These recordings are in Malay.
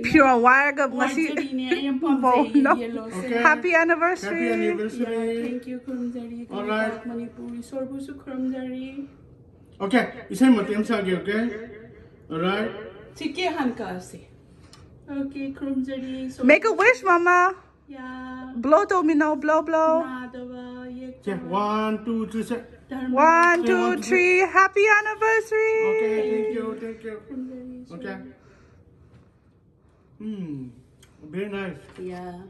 Pure wire Happy anniversary. Happy anniversary. Thank you, Kurumjari. Alright. Manipuri. Sorbusu Kurumjari. Okay, isay matim sagi, okay? Alright. Chike hankasi. Okay, Kurumjari. Make a wish, Mama. Yeah. Blow to me now. Blow, blow. Okay, 1, 2, 3, say. 1, 2, 3. Happy anniversary. Okay, thank you, thank you. Okay. Very nice. Yeah.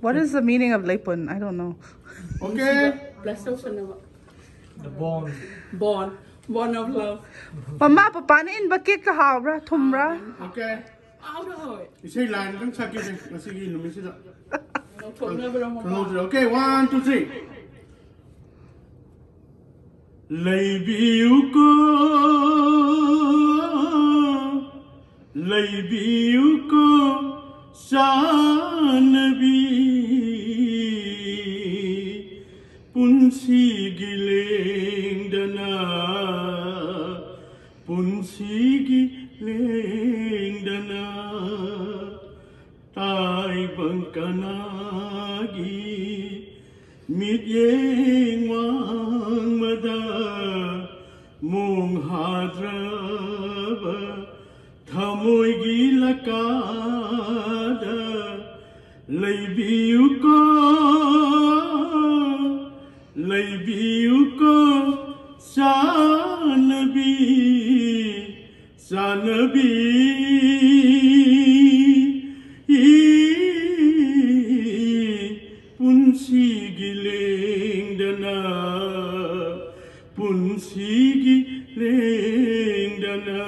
What is the meaning of Lepun? I don't know. Okay. The bond. Bond of love. Mama, Papa, in bucket ka habra, tumra. Okay. Isay line kang sakit masigi lumisida. Okay, 1, 2, 3. Laybiuko, laybiuko, sanabi, punsi giling dana, punsi giling dana, tay bangkanagi. Mit yeng wang mada mong hadraba thamoy gilakada laybiuko sanabi punsi giling dana punsi giling dana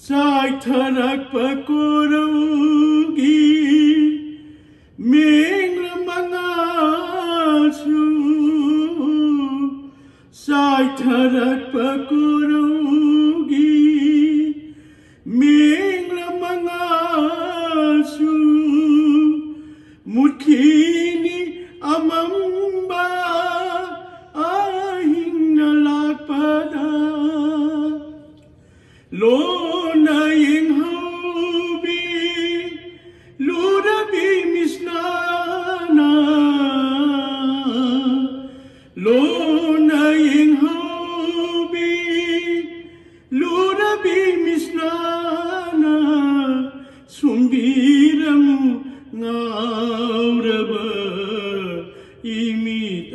sai tharak pakuraugi meng lamangasu sai tharak pakuraugi meng lamangasu mutkin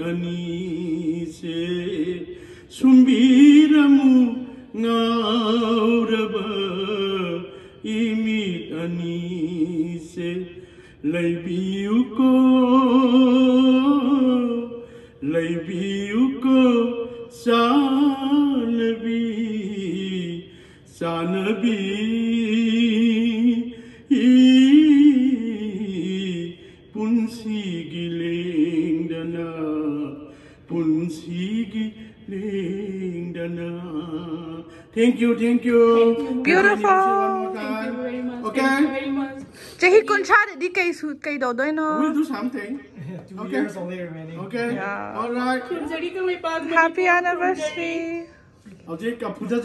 ani se sumbiramu ngauraba imit ani se laibiuko sanabi punsi gilingdana thank you Beautiful. Thank you very much. Okay. Thank you very much. Jahi kuncha di kay do doy no. we'll do something 2 Okay. years only remaining. okay Yeah. all right Kunjari ka may pag Happy anniversary. I'll take a puja